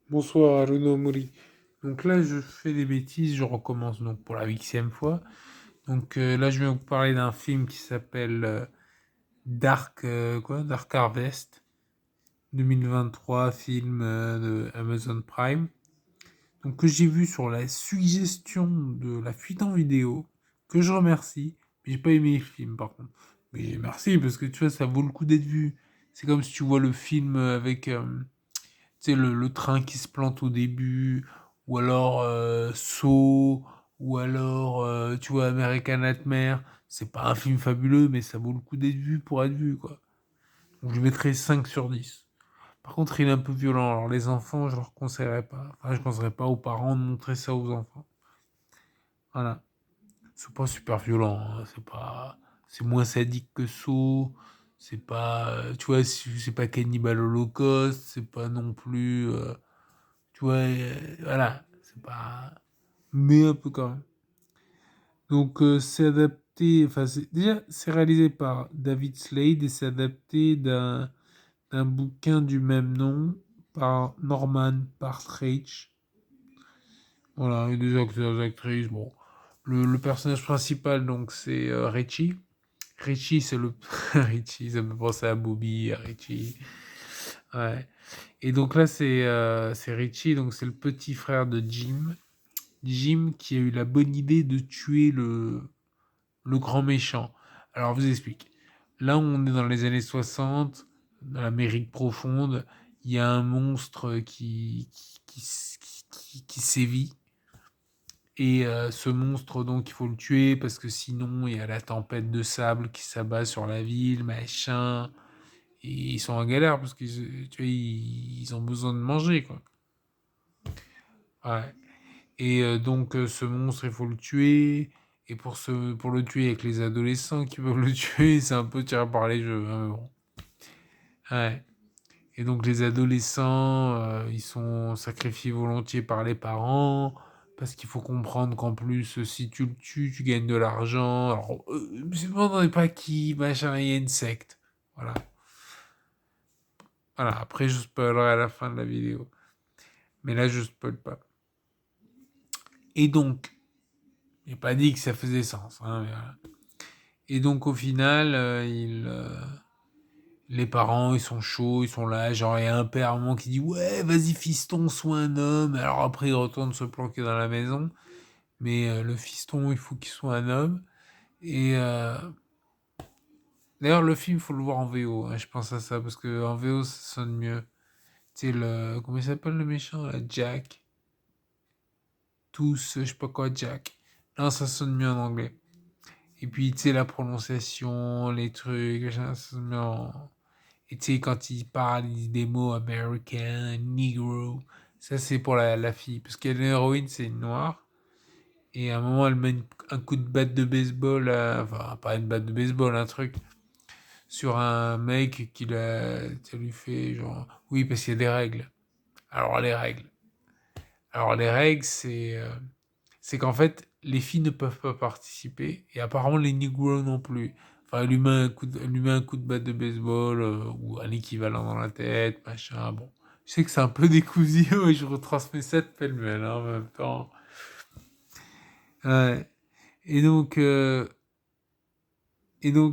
Bonsoir, Haruno Mori. Donc là, je fais des bêtises, je recommence donc pour la huitième fois. Donc là, je vais vous parler d'un film qui s'appelle Dark Harvest, 2023, film de Amazon Prime. Donc que j'ai vu sur la suggestion de la fuite en vidéo, que je remercie. Mais j'ai pas aimé le film par contre. Mais merci parce que tu vois, ça vaut le coup d'être vu. C'est comme si tu vois le film avec tu sais, le train qui se plante au début, ou alors Saw, ou alors, tu vois, American Nightmare. C'est pas un film fabuleux, mais ça vaut le coup d'être vu pour être vu, quoi. Donc je mettrais 5 sur 10. Par contre, il est un peu violent. Alors les enfants, je leur conseillerais pas. Enfin, je conseillerais pas aux parents de montrer ça aux enfants. Voilà. C'est pas super violent, hein. C'est pas... C'est moins sadique que Saw. C'est pas... tu vois, c'est pas Cannibal Holocaust. C'est pas non plus... tu vois, voilà, c'est pas. Mais un peu quand même. Donc, c'est adapté. Enfin, déjà, c'est réalisé par David Slade et c'est adapté d'un bouquin du même nom par Norman Partridge. Voilà, et des acteurs et actrices. Bon, le personnage principal, donc, c'est Richie. Richie, c'est le. Richie, ça me fait penser à Bobby, à Richie. Ouais. Et donc là, c'est Richie, donc c'est le petit frère de Jim. Jim qui a eu la bonne idée de tuer le grand méchant. Alors, je vous explique. Là, on est dans les années 60, dans l'Amérique profonde. Il y a un monstre qui sévit. Et ce monstre, donc, il faut le tuer parce que sinon, il y a la tempête de sable qui s'abat sur la ville, machin. Et ils sont en galère parce qu'ils tu vois, ils ont besoin de manger, quoi. Ouais. Et donc ce monstre, il faut le tuer. Et pour le tuer avec les adolescents qui peuvent le tuer, c'est un peu tiré par les cheveux, hein, mais bon. Ouais. Et donc les adolescents, ils sont sacrifiés volontiers par les parents. Parce qu'il faut comprendre qu'en plus, si tu le tues, tu gagnes de l'argent. Alors, je ne me demandez pas qui, machin, il y a une secte. Voilà. Voilà. Après, je spoilerai à la fin de la vidéo. Mais là, je spoil pas. Et donc, j'ai pas dit que ça faisait sens, hein, mais voilà. Et donc au final, les parents, ils sont chauds, ils sont là, genre il y a un père à un moment qui dit ouais, vas-y fiston, sois un homme. Alors après il retourne se planquer dans la maison, mais le fiston, il faut qu'il soit un homme. Et d'ailleurs le film, faut le voir en VO, hein, je pense à ça parce que en VO ça sonne mieux. Tu sais le comment il s'appelle le méchant là, Jack, tous, je sais pas quoi, Jack. Non, ça sonne mieux en anglais. Et puis tu sais la prononciation, les trucs, machin, ça sonne mieux en Et tu sais, quand il parle, il dit des mots American, Negro. Ça, c'est pour la fille. Parce que l'héroïne, c'est une noire. Et à un moment, elle met un coup de batte de baseball, enfin, pas une batte de baseball, un truc, sur un mec ça lui fait genre, oui, parce qu'il y a des règles. Alors, les règles. Alors, les règles, c'est qu'en fait, les filles ne peuvent pas participer. Et apparemment, les Negros non plus. Enfin, elle lui met un coup de batte de baseball ou un équivalent dans la tête, machin. Bon, je sais que c'est un peu décousu et je retransmets ça de pêle-mêle hein, en même temps. Ouais. Et donc,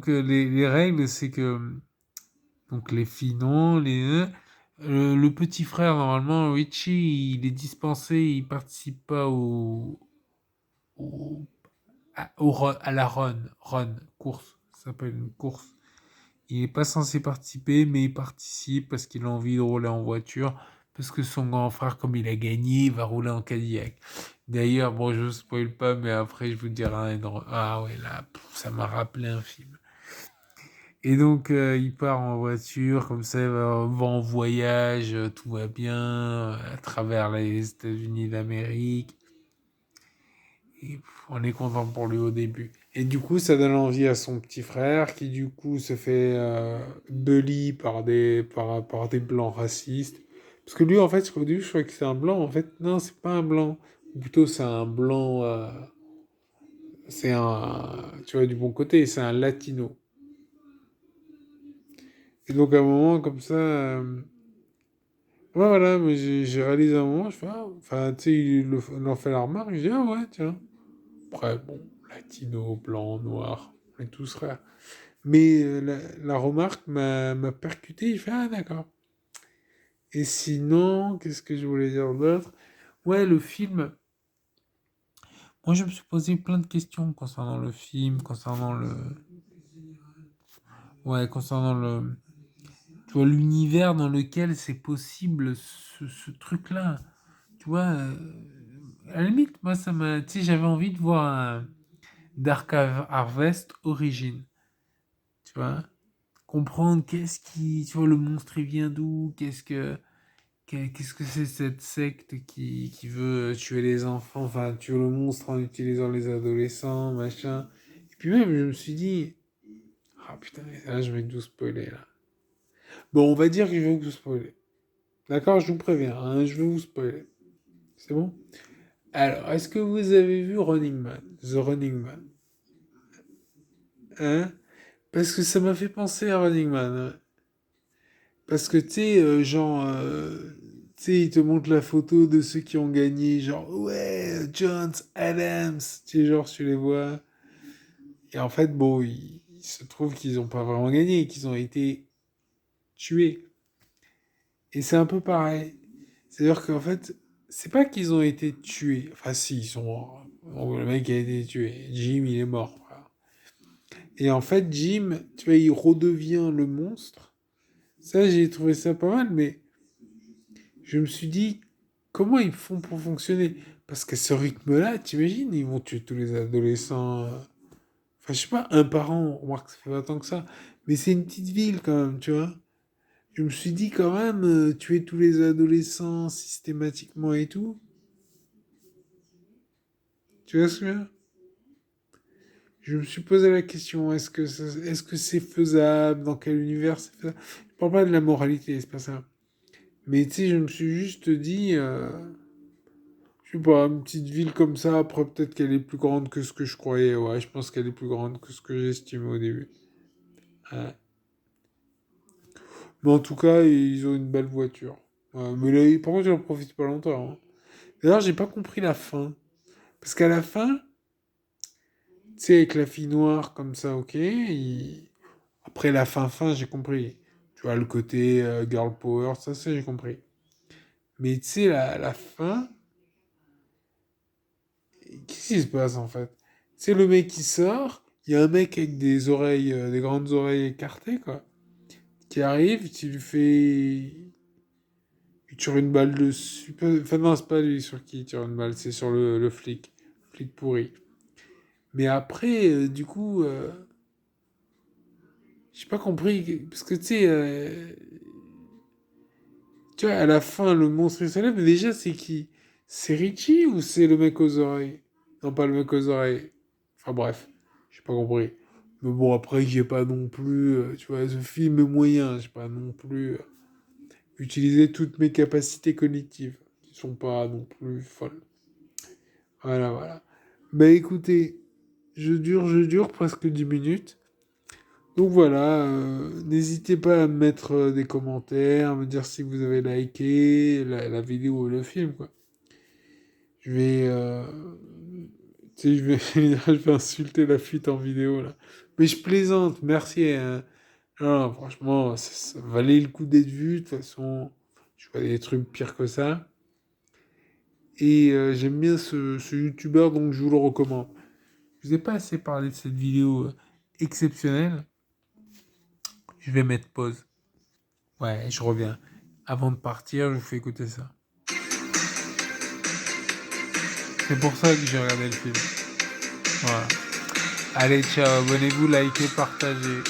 les règles, c'est que donc les filles non, le petit frère normalement, Richie, il est dispensé, il participe pas au à la run, course, ça s'appelle une course. Il n'est pas censé participer, mais il participe parce qu'il a envie de rouler en voiture, parce que son grand frère, comme il a gagné, il va rouler en Cadillac. D'ailleurs, bon, je ne spoil pas, mais après, je vous dirai ah ouais, là, ça m'a rappelé un film. Et donc, il part en voiture, comme ça, va en voyage, tout va bien, à travers les États-Unis d'Amérique. Et on est content pour lui au début. Et du coup, ça donne envie à son petit frère qui, du coup, se fait bully par des blancs racistes. Parce que lui, en fait, au début, je croyais que c'est un blanc. En fait, non, c'est pas un blanc. Ou plutôt, c'est un blanc. C'est un. Tu vois, du bon côté, c'est un latino. Et donc, à un moment, comme ça. Ouais, voilà, mais j'ai réalisé un moment, je fais, ah, enfin, tu sais, il en fait la remarque, je dis, ah ouais, tiens. Après, bon, latino, blanc, noir, on est tous frères. Mais la remarque m'a percuté, il fait, ah d'accord. Et sinon, qu'est-ce que je voulais dire d'autre? Ouais, le film. Moi, je me suis posé plein de questions concernant le film, concernant le. Ouais, concernant le. Tu vois, l'univers dans lequel c'est possible ce truc-là. Tu vois, à la limite, moi, ça m'a. Tu sais, j'avais envie de voir un Dark Harvest Origin. Tu vois, comprendre qu'est-ce qui. Tu vois, le monstre, il vient d'où? Qu'est-ce que c'est cette secte qui veut tuer les enfants, enfin tuer le monstre en utilisant les adolescents, machin. Et puis même, je me suis dit, ah putain, là je vais tout spoiler là. Bon, on va dire que je vais vous spoiler. D'accord, je vous préviens, hein, je vais vous spoiler. C'est bon? Alors, est-ce que vous avez vu Running Man? The Running Man? Hein? Parce que ça m'a fait penser à Running Man, hein. Parce que tu sais, tu sais, ils te montrent la photo de ceux qui ont gagné, genre, ouais, Jones, Adams, tu sais, genre, tu les vois. Et en fait, bon, il se trouve qu'ils n'ont pas vraiment gagné, qu'ils ont été tués. Et c'est un peu pareil. C'est-à-dire qu'en fait, c'est pas qu'ils ont été tués. Enfin, si, ils sont morts. Bon, le mec a été tué. Jim, il est mort. Voilà. Et en fait, Jim, tu vois, il redevient le monstre. Ça, j'ai trouvé ça pas mal, mais je me suis dit, comment ils font pour fonctionner? Parce qu'à ce rythme-là, t'imagines, ils vont tuer tous les adolescents. Enfin, je sais pas, un par an, remarque, ça fait pas tant que ça. Mais c'est une petite ville quand même, tu vois. Je me suis dit quand même, tuer tous les adolescents systématiquement et tout. Tu vois ce que je veux dire? Je me suis posé la question, est-ce que c'est faisable? Dans quel univers c'est faisable? Je parle pas de la moralité, c'est pas ça. Mais tu sais, je me suis juste dit, je sais pas, une petite ville comme ça, après peut-être qu'elle est plus grande que ce que je croyais. Ouais, je pense qu'elle est plus grande que ce que j'estimais au début. Ouais. Mais en tout cas, ils ont une belle voiture. Ouais, mais là, par contre, ils en profitent pas longtemps, hein. D'ailleurs, j'ai pas compris la fin. Parce qu'à la fin, tu sais, avec la fille noire comme ça, ok. Après la fin, j'ai compris. Tu vois, le côté girl power, ça j'ai compris. Mais tu sais, la fin, qu'est-ce qui se passe en fait? Tu sais, le mec qui sort, il y a un mec avec des oreilles, des grandes oreilles écartées, quoi, qui arrive, tu lui fais. Il tire une balle dessus. Enfin, non, c'est pas lui sur qui il tire une balle, c'est sur le flic. Le flic pourri. Mais après, du coup, j'ai pas compris. Parce que tu sais, tu vois, à la fin, le monstre il se lève, mais déjà, c'est qui? C'est Richie ou c'est le mec aux oreilles? Non, pas le mec aux oreilles. Enfin bref, j'ai pas compris. Mais bon, après, j'ai pas non plus, tu vois, ce film est moyen, j'ai pas non plus utilisé toutes mes capacités cognitives, qui sont pas non plus folles. Voilà, voilà. Bah écoutez, je dure presque 10 minutes. Donc voilà, n'hésitez pas à me mettre des commentaires, à me dire si vous avez liké la vidéo ou le film, quoi. Je vais, tu sais, je vais insulter la fuite en vidéo, là. Mais je plaisante, merci, hein. Non, franchement, ça valait le coup d'être vu. De toute façon, je vois des trucs pires que ça. Et j'aime bien ce youtubeur, donc je vous le recommande. Je vous ai pas assez parlé de cette vidéo exceptionnelle. Je vais mettre pause. Ouais, je reviens. Avant de partir, je vous fais écouter ça. C'est pour ça que j'ai regardé le film. Voilà. Allez, ciao, abonnez-vous, likez, partagez.